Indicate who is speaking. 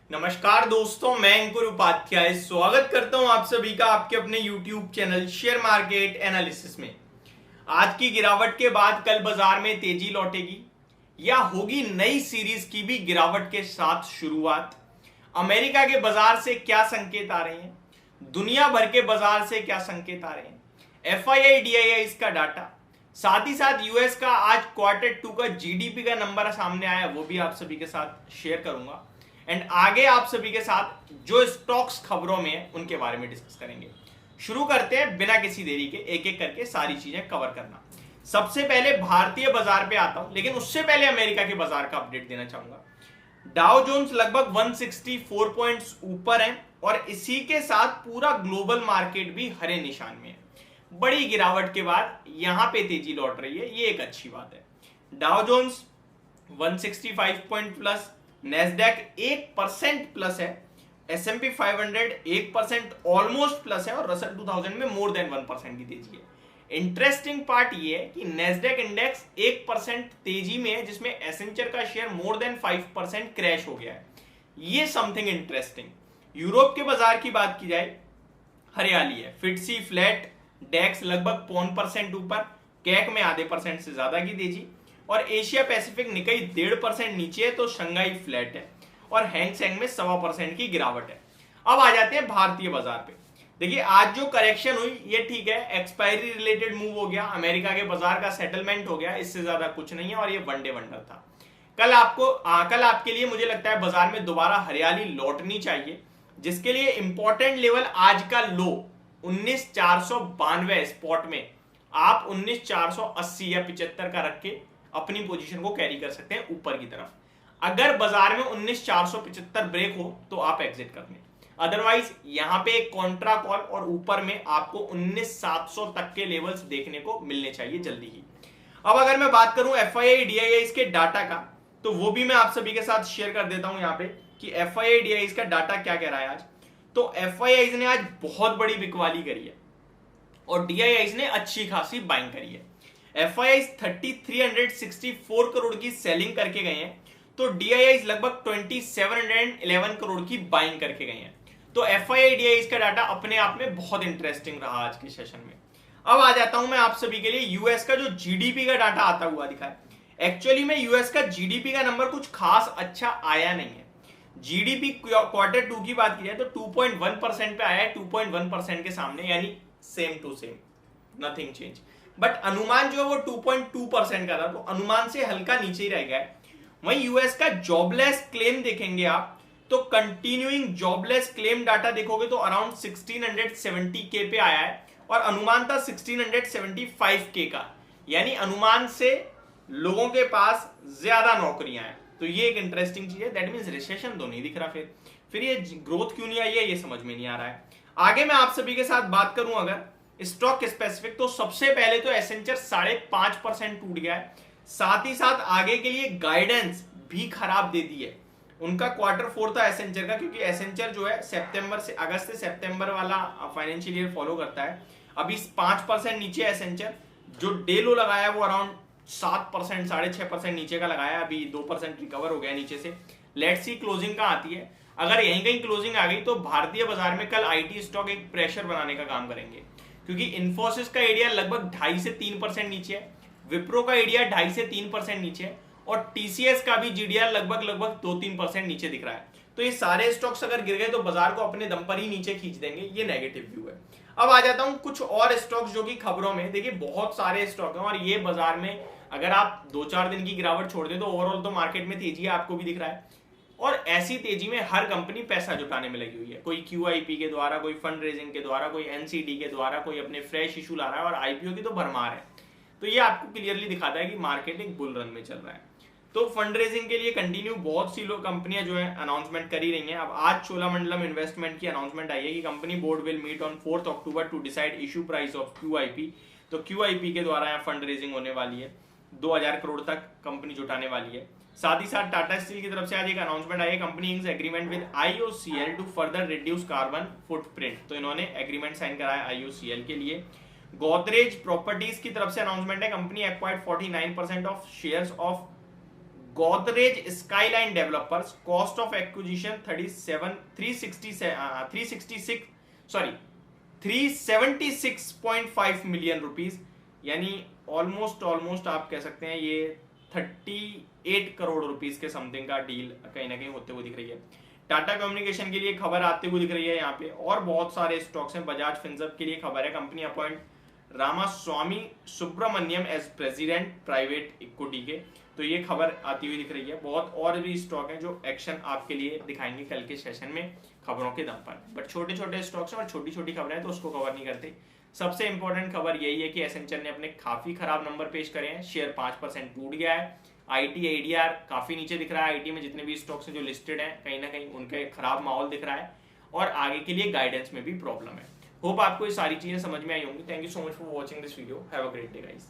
Speaker 1: नमस्कार दोस्तों, मैं अंकुर उपाध्याय स्वागत करता हूं आप सभी का आपके अपने YouTube channel share market analysis में। आज की गिरावट के बाद कल बाजार में तेजी लौटेगी या होगी नई सीरीज की भी गिरावट के साथ शुरुआत। अमेरिका के बाजार से क्या संकेत आ रहे हैं, दुनिया भर के बाजार से क्या संकेत आ रहे हैं, FII DII का डाटा, साथ ही साथ यूएस का आज Q2 का GDP का नंबर सामने आया, वो भी आप सभी के साथ शेयर करूंगा। एंड आगे आप सभी के साथ जो स्टॉक्स खबरों में है उनके बारे में डिस्कस करेंगे। शुरू करते हैं बिना किसी देरी के, एक एक करके सारी चीजें कवर करना। सबसे पहले भारतीय बाजार पे आता हूं, लेकिन उससे पहले अमेरिका के बाजार का अपडेट देना चाहूंगा। डाउ जोन्स लगभग 164 पॉइंट्स ऊपर है और इसी के साथ पूरा ग्लोबल मार्केट भी हरे निशान में है। बड़ी गिरावट के बाद यहां पे तेजी लौट रही है, ये एक अच्छी बात है। Dow Jones 165 point plus, Nasdaq 1% plus है, S&P 500 1% ऑलमोस्ट प्लस है और रसल 2000 में मोर देन 1% की तेजी है। इंटरेस्टिंग पार्ट ये है कि नेस्डैक इंडेक्स 1% तेजी में है, जिसमें एसेंचर का शेयर मोर देन 5% क्रैश हो गया है। ये समथिंग इंटरेस्टिंग। यूरोप के बाजार की बात की जाए, हरियाली है, फिटसी फ्लैट, डेक्स लगभग 0.5% ऊपर, कैक में आधे % से ज्यादा की तेजी और एशिया पैसिफिक निकाई 1.5% नीचे है तो शंघाई फ्लैट है और हैंग सेंग में 1.25% की गिरावट है। अब आ जाते हैं भारतीय बाजार पे। देखिए, आज जो करेक्शन हुई ये ठीक है, एक्सपायरी रिलेटेड मूव हो गया, अमेरिका के बाजार का सेटलमेंट हो गया, इससे ज्यादा कुछ नहीं है और ये वनडे वंडर था। कल आपके लिए मुझे लगता है बाजार में दोबारा हरियाली लौटनी चाहिए, जिसके लिए इंपॉर्टेंट लेवल आज का लो 19,492 स्पॉट में आप 19,480 या 75 का रख के अपनी पोजीशन को कैरी कर सकते हैं ऊपर की तरफ। अगर बाजार में 19,475 ब्रेक हो तो आप एग्जिट कर लें, अदरवाइज यहां पे एक कॉन्ट्रा कॉल और ऊपर में आपको 19,700 तक के लेवल्स देखने को मिलने चाहिए जल्दी ही। अब अगर मैं बात करूं FII DII के डाटा का, तो वो भी मैं आप सभी के साथ शेयर कर देता हूं यहां पे कि FII DII का डाटा क्या कह रहा है आज। तो FII ने आज बहुत बड़ी बिकवाली करी है और DII ने अच्छी खासी बाइंग करी है। FII 3,364 करोड़ की सेलिंग करके गए हैं तो DII लगभग 2,711 करोड़ की बाइंग करके गए हैं। तो FII DII का डाटा अपने आप में बहुत इंटरेस्टिंग रहा आज के सेशन में। अब आ जाता हूं मैं आप सभी के लिए यूएस का जो GDP का डाटा आता हुआ दिखा है। एक्चुअली में यूएस का GDP का नंबर कुछ खास अच्छा आया नहीं है। GDP Q2 की बात की जाए तो 2.1% पे आया है, 2.1% के सामने, यानी same to same, nothing change. But अनुमान जो है वो 2.2% का था, तो अनुमान से हल्का नीचे ही रह गया है। वहीं यूएस का जॉबलेस क्लेम देखेंगे आप तो कंटिन्यूइंग जॉबलेस क्लेम डाटा देखोगे तो अराउंड 1670K पे आया है और अनुमान था 1675K का, यानी अनुमान से लोगों के पास ज्यादा नौकरियां हैं। तो ये एक इंटरेस्टिंग चीज है, दैट मींस रिसेशन तो नहीं दिख रहा, फिर ये ग्रोथ क्यों नहीं आई है ये समझ में नहीं आ रहा है। आगे मैं आप सभी के साथ बात करूं अगर स्टॉक स्पेसिफिक, तो सबसे पहले तो एसेंचर 5.5% टूट गया है, साथ ही साथ आगे के लिए गाइडेंस भी खराब दे दी है। उनका Q4 था एसेंचर का, क्योंकि एसेंचर जो है अगस्त से सितंबर वाला फाइनेंशियल ईयर फॉलो करता है। अभी 5% नीचे एसेंचर, जो डे लो लगाया वो अराउंड 7%, 6.5% नीचे का लगाया, अभी 2% रिकवर हो गया नीचे से। लेट्स सी क्लोजिंग कहां आती है। अगर यहीं कहीं क्लोजिंग आ गई तो भारतीय बाजार में कल IT स्टॉक एक प्रेशर बनाने का काम करेंगे, क्योंकि इन्फोसिस का एरिया लगभग 2.5 से 3% नीचे है, विप्रो का एरिया 2.5 से 3% नीचे है और TCS का भी GDR लगभग 2-3% नीचे दिख रहा है। तो ये सारे स्टॉक्स अगर गिर गए तो बाजार को अपने दम पर ही नीचे खींच देंगे, ये नेगेटिव व्यू है। अब आ जाता हूं कुछ और स्टॉक्स जो कि खबरों में, देखिए बहुत सारे स्टॉक हैं और ये बाजार में अगर आप 2-4 दिन की गिरावट छोड़ दें तो ओवरऑल तो मार्केट में तेजी है, आपको भी दिख रहा है। और ऐसी तेजी में हर कंपनी पैसा जुटाने में लगी हुई है, कोई QIP के द्वारा, कोई फंड रेजिंग के द्वारा, कोई NCD के द्वारा, कोई अपने फ्रेश इशू ला रहा है और IPO की तो भरमार है। तो ये आपको क्लियरली दिखाता है कि मार्केट एक बुल रन में चल रहा है। तो फंड रेजिंग के लिए कंटिन्यू बहुत सी लोग कंपनियां जो है अनाउंसमेंट कर ही रही हैं। अब आज चोलामंडलम इन्वेस्टमेंट की अनाउंसमेंट आई है कि company board will meet on 4 October to decide issue price of QIP। तो QIP के द्वारा यहाँ फंड रेजिंग होने वाली है, 2000 करोड़ तक कंपनी जुटाने वाली है। साथ ही साथ टाटा स्टील की तरफ से आज एक अनाउंसमेंट आई है, company inks agreement with IOCL to further reduce carbon footprint. तो इन्होंने एग्रीमेंट साइन करा है IOCL के लिए। गोदरेज प्रॉपर्टीज की तरफ से अनाउंसमेंट है, company acquired 49% of shares of Godrej skyline developers, cost of acquisition 376.5 million rupees, यानी ऑलमोस्ट आप कह सकते हैं ये 38 करोड़ रुपीस के समथिंग का डील कहीं ना कहीं होते हुए दिख रही है। टाटा कम्युनिकेशन के लिए खबर आते हुए दिख रही है यहाँ पे, और बहुत सारे स्टॉक्स हैं। बजाज फिनसर्व के लिए खबर है, company appoint Ramaswamy Subramaniam as president private equity के, तो ये खबर आती हुई दिख रही है। बहुत और भी स्टॉक हैं जो एक्शन आपके लिए दिखाएंगे कल के सेशन में खबरों के दम पर, बट छोटे छोटे स्टॉक्स हैं और छोटी छोटी खबरें हैं तो उसको कवर नहीं करते। सबसे इंपॉर्टेंट खबर यही है कि एसेंचर ने अपने काफी खराब नंबर पेश करे हैं, शेयर 5% टूट गया है। आईटी एडीआर काफी नीचे दिख रहा है, आईटी में जितने भी स्टॉक्स हैं जो लिस्टेड हैं कहीं ना कहीं उनके खराब माहौल दिख रहा है, और आगे के लिए गाइडेंस में भी प्रॉब्लम है। होप आपको ये सारी चीजें समझ में आई होंगी। Thank you so much for watching this video, have a great day guys.